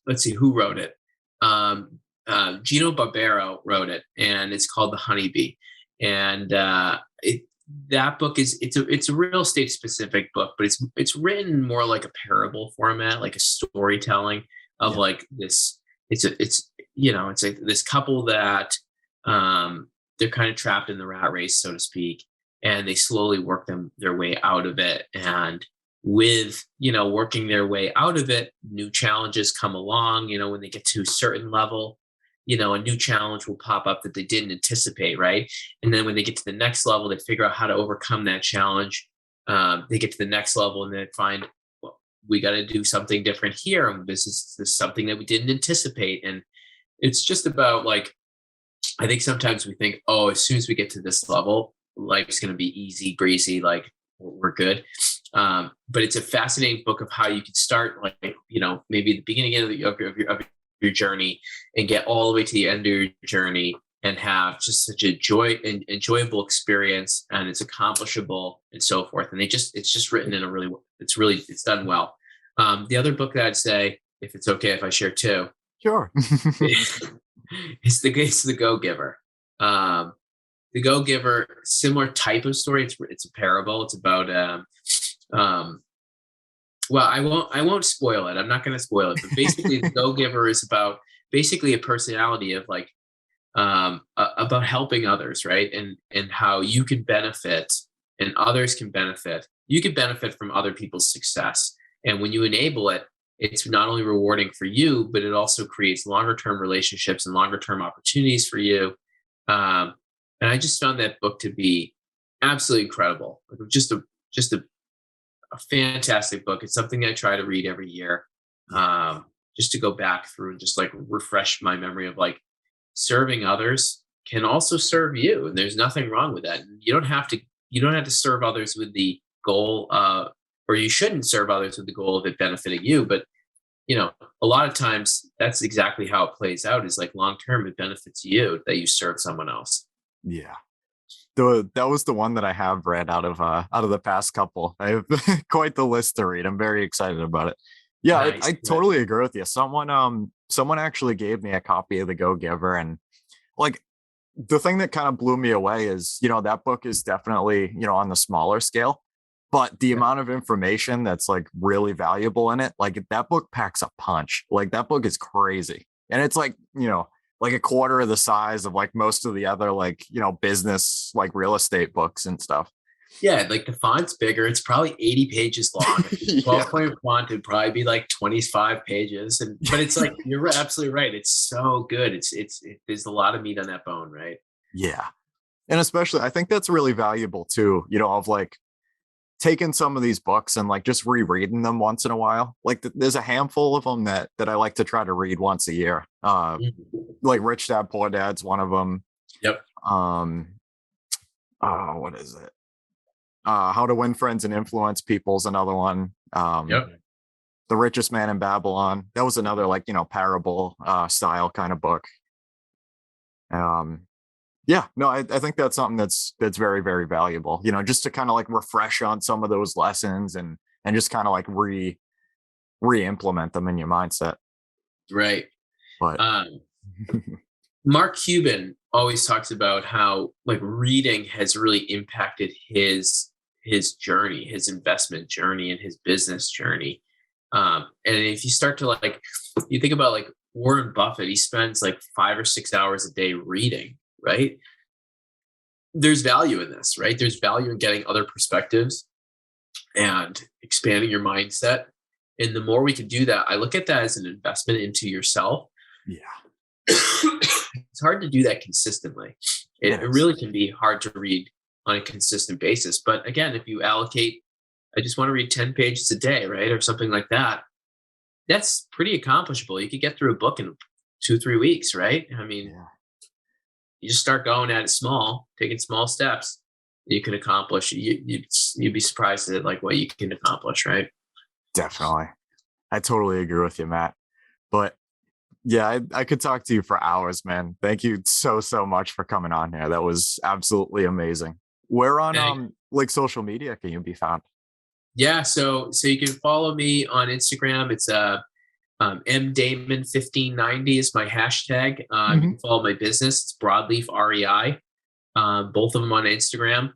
Let's see who wrote it. Gino Barbero wrote it, and it's called The Honeybee. And that book it's a real estate specific book, but it's written more like a parable format, like a storytelling of like this. It's like this couple that they're kind of trapped in the rat race, so to speak, and they slowly work their way out of it. And with working their way out of it, new challenges come along. When they get to a certain level, a new challenge will pop up that they didn't anticipate, right? And then when they get to the next level, they figure out how to overcome that challenge. They get to the next level and they find, well, we got to do something different here, and this is something that we didn't anticipate. And it's just about like, I think sometimes we think, oh, as soon as we get to this level, life's going to be easy breezy, like we're good. But it's a fascinating book of how you can start, like, maybe the beginning of your journey and get all the way to the end of your journey and have just such a enjoyable experience, and it's accomplishable and so forth. And it's just written in it's done well. The other book that I'd say, if it's okay if I share two, Sure. it's The Go-Giver. The Go-Giver, similar type of story. It's a parable. It's about well, I won't spoil it. I'm not going to spoil it. But basically, The Go-Giver is about basically a personality of like about helping others, right? And how you can benefit and others can benefit. You can benefit from other people's success. And when you enable it, it's not only rewarding for you, but it also creates longer term relationships and longer term opportunities for you. And I just found that book to be absolutely incredible. Like just a fantastic book. It's something I try to read every year, just to go back through and just like refresh my memory of like serving others can also serve you, and there's nothing wrong with that. You don't have to serve others with the goal, or you shouldn't serve others with the goal of it benefiting you. But a lot of times that's exactly how it plays out. Is like long term, it benefits you that you serve someone else. Yeah. That was the one that I have read out of the past couple. I have quite the list to read. I'm very excited about it. Yeah, Nice. I totally agree with you. Someone actually gave me a copy of The Go-Giver, and like the thing that kind of blew me away is, that book is definitely, on the smaller scale, but the amount of information that's like really valuable in it, like that book packs a punch. Like that book is crazy. And it's like, like a quarter of the size of like most of the other like, business, like real estate books and stuff. Yeah, like the font's bigger. It's probably 80 pages long. 12-point font would probably be like 25 pages. But it's like, you're absolutely right. It's so good. There's a lot of meat on that bone, right? Yeah. And especially, I think that's really valuable too, of like taking some of these books and like just rereading them once in a while. Like there's a handful of them that I like to try to read once a year. Like Rich Dad Poor Dad's one of them. Yep. What is it? How to Win Friends and Influence People's another one. Yep. The Richest Man in Babylon. That was another like, parable style kind of book. Yeah, no, I think that's something that's very, very valuable, just to kind of like refresh on some of those lessons and just kind of like re-implement them in your mindset. Right. But Mark Cuban always talks about how like reading has really impacted his journey, his investment journey, and his business journey. And if you start to like, you think about like Warren Buffett, he spends like 5 or 6 hours a day reading, right? There's value in this, right? There's value in getting other perspectives and expanding your mindset. And the more we can do that, I look at that as an investment into yourself. Yeah. It's hard to do that consistently. It really can be hard to read on a consistent basis. But again, if you allocate, I just want to read 10 pages a day, right? Or something like that. That's pretty accomplishable. You could get through a book in 2-3 weeks, right? I mean, you just start going at it small, taking small steps. You can accomplish. You'd be surprised at like what you can accomplish, right? Definitely. I totally agree with you, Matt. But yeah, I could talk to you for hours, man. Thank you so much for coming on here. That was absolutely amazing. Where on like social media can you be found? Yeah, so you can follow me on Instagram. It's mdamon1590 is my hashtag. You can follow my business. It's Broadleaf REI. Both of them on Instagram.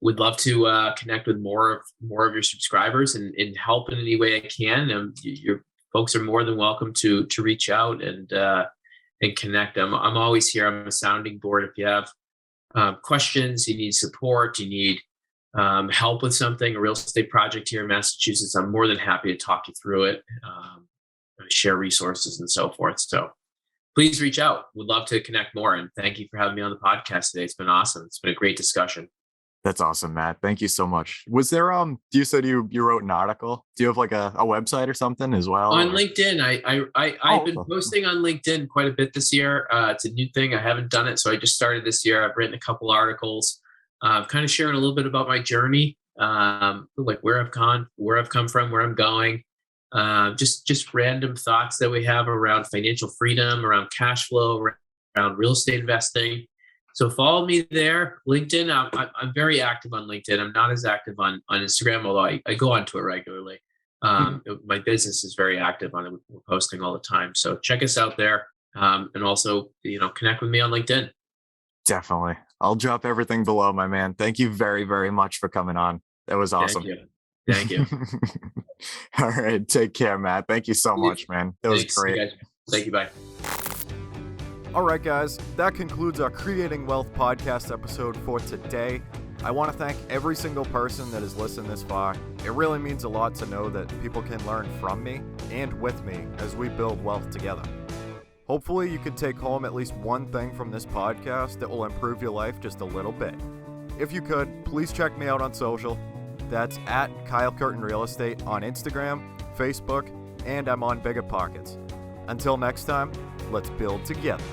Would love to connect with more of your subscribers and help in any way I can. Your folks are more than welcome to reach out and connect. I'm always here. I'm a sounding board. If you have questions, you need support, you need help with something, a real estate project here in Massachusetts, I'm more than happy to talk you through it, share resources and so forth. So please reach out. Would love to connect more. And thank you for having me on the podcast today. It's been awesome. It's been a great discussion. That's awesome, Matt. Thank you so much. Was there you said you wrote an article? Do you have like a website or something as well? On LinkedIn, I've been posting on LinkedIn quite a bit this year. It's a new thing. I haven't done it. So I just started this year. I've written a couple articles. kind of sharing a little bit about my journey, like where I've come from, where I'm going, just random thoughts that we have around financial freedom, around cash flow, around real estate investing. So follow me there. LinkedIn, I'm very active on LinkedIn. I'm not as active on Instagram, although I go onto it regularly. My business is very active on it. We're posting all the time. So check us out there. And also, connect with me on LinkedIn. Definitely. I'll drop everything below, my man. Thank you very, very much for coming on. That was awesome. Thank you. All right. Take care, Matt. Thank you so much, man. That was great. You guys. Thank you. Bye. All right, guys. That concludes our Creating Wealth podcast episode for today. I want to thank every single person that has listened this far. It really means a lot to know that people can learn from me and with me as we build wealth together. Hopefully you can take home at least one thing from this podcast that will improve your life just a little bit. If you could, please check me out on social. That's at Kyle Curtin Real Estate on Instagram, Facebook, and I'm on Biggerpockets. Until next time, let's build together.